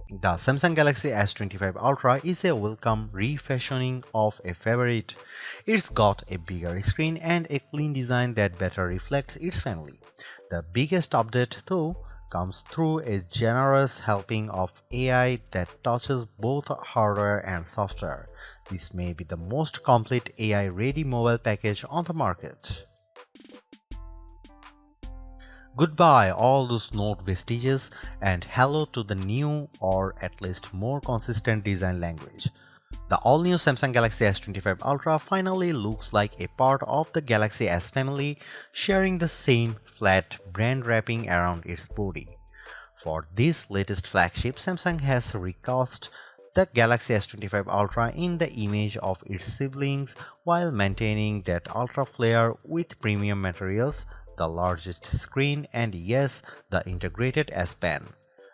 The Samsung Galaxy S25 Ultra is a welcome refashioning of a favorite. It's got a bigger screen and a clean design that better reflects its family. The biggest update, though, comes through a generous helping of AI that touches both hardware and software. This may be the most complete AI-ready mobile package on the market. Goodbye all those note vestiges and hello to the new or at least more consistent design language. The all-new Samsung Galaxy S25 Ultra finally looks like a part of the Galaxy S family, sharing the same flat brand wrapping around its body. For this latest flagship, Samsung has recast the Galaxy S25 Ultra in the image of its siblings while maintaining that ultra flare with premium materials, the largest screen, and yes, the integrated S Pen.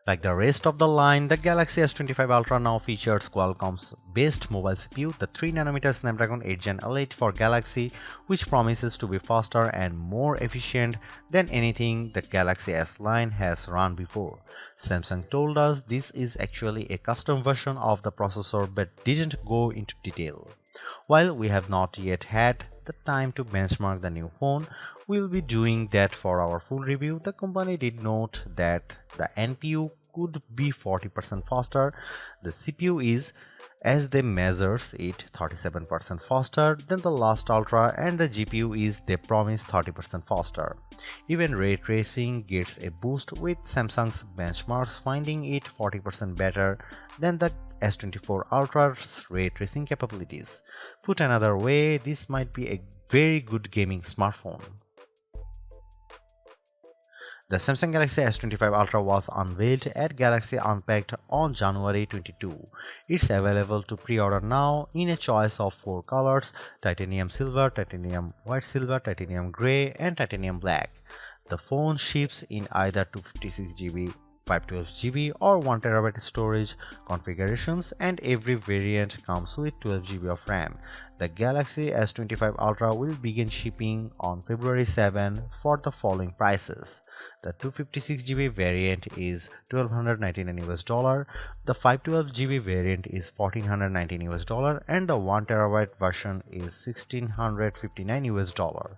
Like the rest of the line, the Galaxy S25 Ultra now features Qualcomm's best mobile CPU, the 3nm Snapdragon 8 Gen L8 for Galaxy, which promises to be faster and more efficient than anything the Galaxy S line has run before. Samsung told us this is actually a custom version of the processor but didn't go into detail. While we have not yet had the time to benchmark the new phone, we'll be doing that for our full review. The company did note that the NPU could be 40% faster. The CPU is, as they measures it, 37% faster than the last Ultra, and the GPU is, they promise, 30% faster. Even ray tracing gets a boost with Samsung's benchmarks finding it 40% better than the S24 Ultra's ray tracing capabilities. Put another way, this might be a very good gaming smartphone. The Samsung Galaxy S25 Ultra was unveiled at Galaxy Unpacked on January 22. It's available to pre-order now in a choice of 4 colors: titanium silver, titanium white silver, titanium grey, and titanium black. The phone ships in either 256GB, 512GB or 1TB storage configurations, and every variant comes with 12GB of RAM. The Galaxy S25 Ultra will begin shipping on February 7 for the following prices. The 256GB variant is $1,299, the 512GB variant is $1,419, and the 1TB version is $1,659.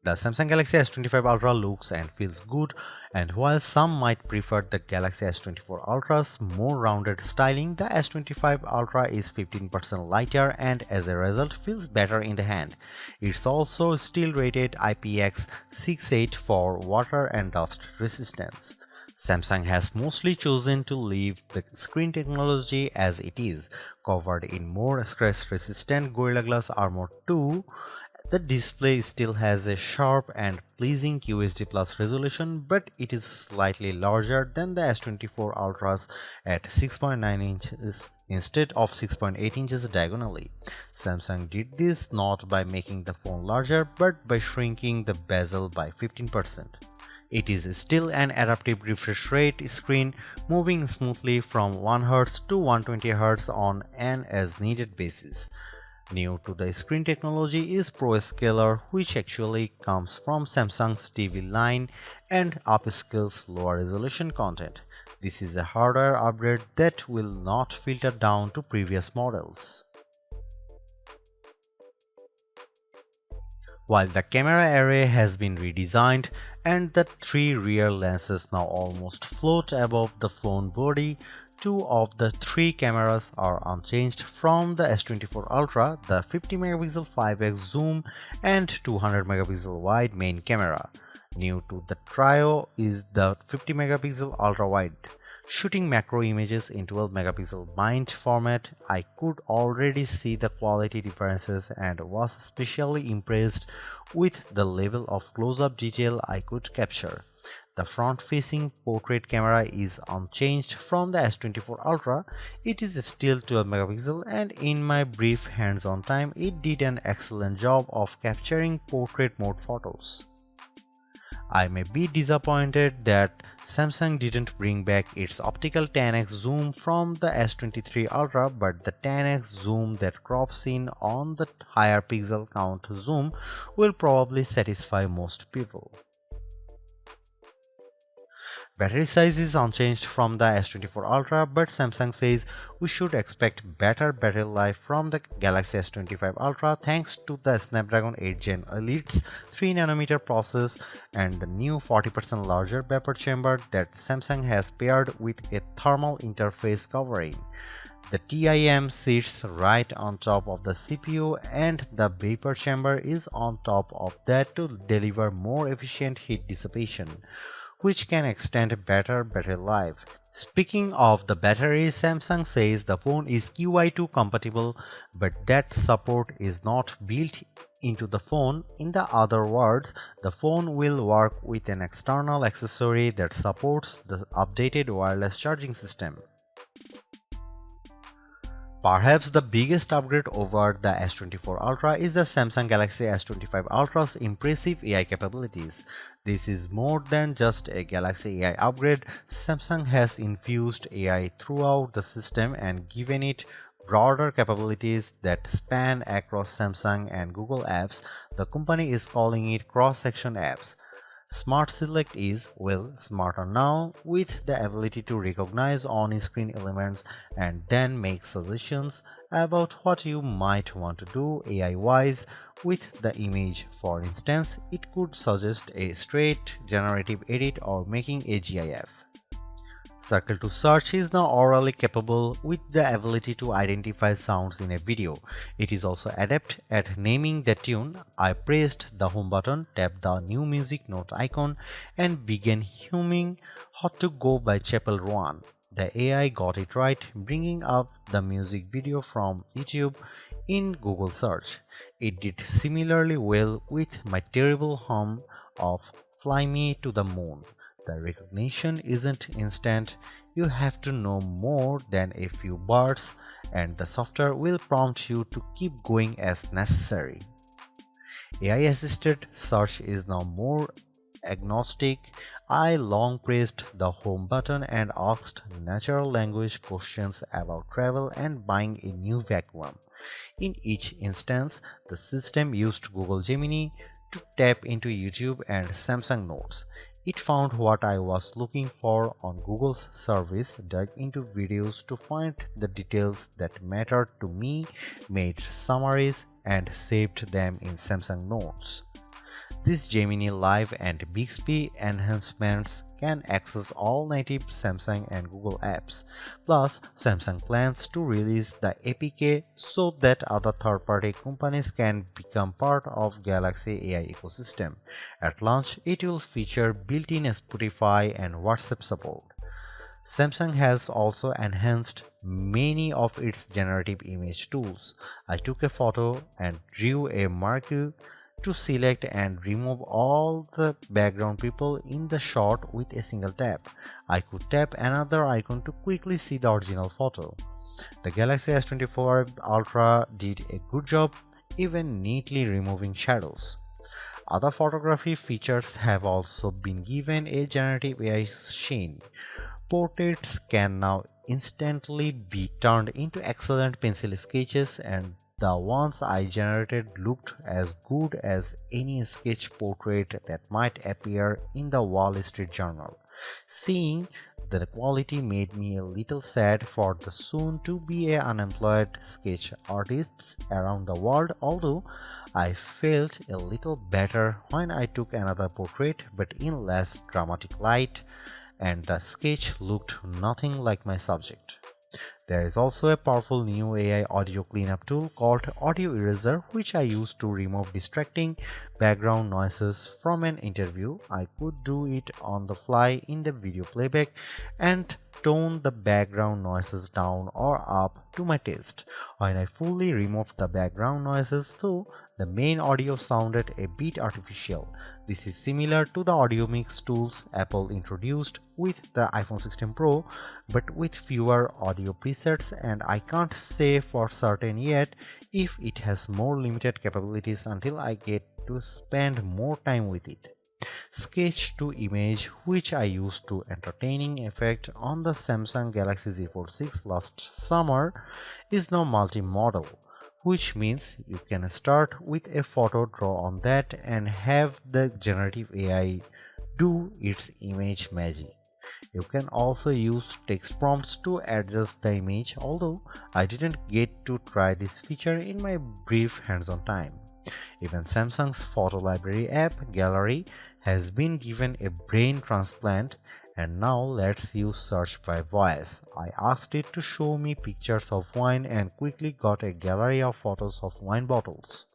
The Samsung Galaxy S25 Ultra looks and feels good, and while some might prefer the Galaxy S24 Ultra's more rounded styling, the S25 Ultra is 15% lighter and as a result feels better in the hand. It's also still rated IPX68 for water and dust resistance. Samsung has mostly chosen to leave the screen technology as it is, covered in more scratch-resistant Gorilla Glass Armor 2. The display still has a sharp and pleasing QHD Plus resolution, but it is slightly larger than the S24 Ultra's at 6.9 inches instead of 6.8 inches diagonally. Samsung did this not by making the phone larger, but by shrinking the bezel by 15%. It is still an adaptive refresh rate screen, moving smoothly from 1Hz to 120Hz on an as-needed basis. New to the screen technology is ProScaler, which actually comes from Samsung's TV line and upscales lower resolution content. This is a hardware upgrade that will not filter down to previous models. While the camera array has been redesigned and the 3 rear lenses now almost float above the phone body, 2 of the 3 cameras are unchanged from the S24 Ultra, the 50MP 5x zoom and 200MP wide main camera. New to the trio is the 50MP ultra wide. Shooting macro images in 12MP bind format, I could already see the quality differences and was especially impressed with the level of close-up detail I could capture. The front-facing portrait camera is unchanged from the S24 Ultra. It is still 12MP, and in my brief hands-on time, it did an excellent job of capturing portrait mode photos. I may be disappointed that Samsung didn't bring back its optical 10x zoom from the S23 Ultra, but the 10x zoom that crops in on the higher pixel count zoom will probably satisfy most people. Battery size is unchanged from the S24 Ultra, but Samsung says we should expect better battery life from the Galaxy S25 Ultra thanks to the Snapdragon 8 Gen Elite's 3nm process and the new 40% larger vapor chamber that Samsung has paired with a thermal interface covering. The TIM sits right on top of the CPU and the vapor chamber is on top of that to deliver more efficient heat dissipation, which can extend better battery life. Speaking of the battery, Samsung says the phone is QI2 compatible, but that support is not built into the phone. In the other words, the phone will work with an external accessory that supports the updated wireless charging system. Perhaps the biggest upgrade over the S24 Ultra is the Samsung Galaxy S25 Ultra's impressive AI capabilities. This is more than just a Galaxy AI upgrade. Samsung has infused AI throughout the system and given it broader capabilities that span across Samsung and Google apps. The company is calling it cross-section apps. Smart Select is, well, smarter now, with the ability to recognize on-screen elements and then make suggestions about what you might want to do AI-wise with the image. For instance, it could suggest a straight generative edit or making a GIF. Circle to Search is now orally capable with the ability to identify sounds in a video. It is also adept at naming the tune. I pressed the home button, tapped the new music note icon, and began humming Hot to Go by Chapel Roan. The AI got it right, bringing up the music video from YouTube in Google search. It did similarly well with my terrible hum of Fly Me to the Moon. The recognition isn't instant. You have to know more than a few words, and the software will prompt you to keep going as necessary. AI-assisted search is now more agnostic. I long pressed the home button and asked natural language questions about travel and buying a new vacuum. In each instance, the system used Google Gemini to tap into YouTube and Samsung Notes. It found what I was looking for on Google's service, dug into videos to find the details that mattered to me, made summaries, and saved them in Samsung Notes. These Gemini Live and Bixby enhancements can access all native Samsung and Google apps. Plus, Samsung plans to release the APK so that other third-party companies can become part of Galaxy AI ecosystem. At launch, it will feature built-in Spotify and WhatsApp support. Samsung has also enhanced many of its generative image tools. I took a photo and drew a marquee to select and remove all the background people in the shot with a single tap. I could tap another icon to quickly see the original photo. The Galaxy S24 Ultra did a good job, even neatly removing shadows. Other photography features have also been given a generative AI sheen. Portraits can now instantly be turned into excellent pencil sketches, and the ones I generated looked as good as any sketch portrait that might appear in the Wall Street Journal. Seeing the quality made me a little sad for the soon-to-be unemployed sketch artists around the world, although I felt a little better when I took another portrait but in less dramatic light, and the sketch looked nothing like my subject. There is also a powerful new AI audio cleanup tool called Audio Eraser, which I use to remove distracting background noises from an interview. I could do it on the fly in the video playback and tone the background noises down or up to my taste. When I fully removed the background noises, though, the main audio sounded a bit artificial. This is similar to the audio mix tools Apple introduced with the iPhone 16 Pro, but with fewer audio presets, and I can't say for certain yet if it has more limited capabilities until I get to spend more time with it. Sketch to image, which I used to entertaining effect on the Samsung Galaxy Z Fold 6 last summer, is now multi-modal, which means you can start with a photo, draw on that, and have the generative AI do its image magic. You can also use text prompts to adjust the image, although I didn't get to try this feature in my brief hands-on time. Even Samsung's photo library app, Gallery, has been given a brain transplant and now lets you search by voice. I asked it to show me pictures of wine and quickly got a gallery of photos of wine bottles.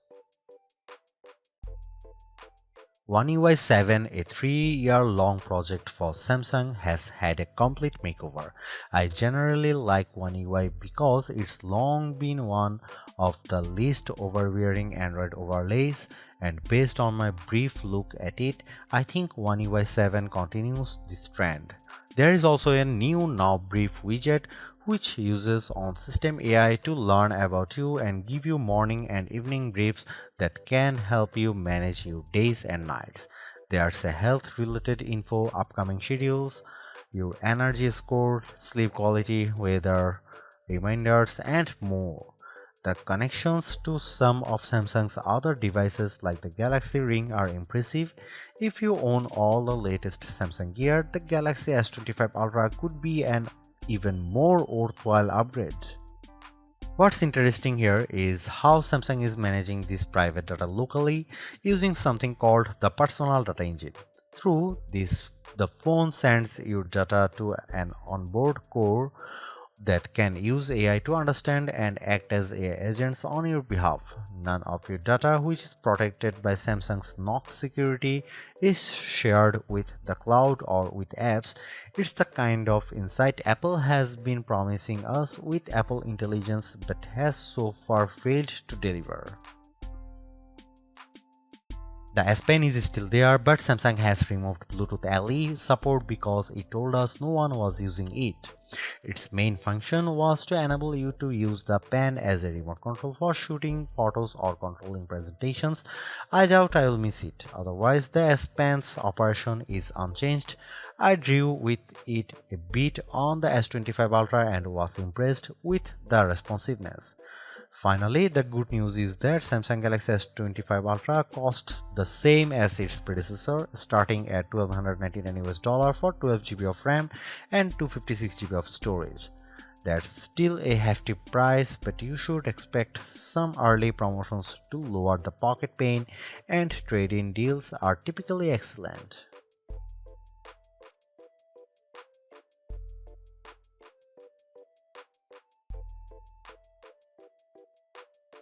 One UI 7, a 3-year-long project for Samsung, has had a complete makeover. I generally like One UI because it's long been one of the least overbearing Android overlays, and based on my brief look at it, I think One UI 7 continues this trend. There is also a new Now Brief widget which uses on-system AI to learn about you and give you morning and evening briefs that can help you manage your days and nights. There's a health-related info, upcoming schedules, your energy score, sleep quality, weather, reminders, and more. The connections to some of Samsung's other devices like the Galaxy Ring are impressive. If you own all the latest Samsung gear, the Galaxy S25 Ultra could be an even more worthwhile upgrade. What's interesting here is how Samsung is managing this private data locally using something called the personal data engine. Through this, the phone sends your data to an onboard core that can use AI to understand and act as AI agents on your behalf. None of your data, which is protected by Samsung's Knox security, is shared with the cloud or with apps. It's the kind of insight Apple has been promising us with Apple Intelligence but has so far failed to deliver. The S Pen is still there, but Samsung has removed Bluetooth LE support because it told us no one was using it. Its main function was to enable you to use the pen as a remote control for shooting photos or controlling presentations. I doubt I will miss it. Otherwise, the S Pen's operation is unchanged. I drew with it a bit on the S25 Ultra and was impressed with the responsiveness. Finally, the good news is that Samsung Galaxy S25 Ultra costs the same as its predecessor, starting at $1,299 for 12GB of RAM and 256GB of storage. That's still a hefty price, but you should expect some early promotions to lower the pocket pain, and trade-in deals are typically excellent.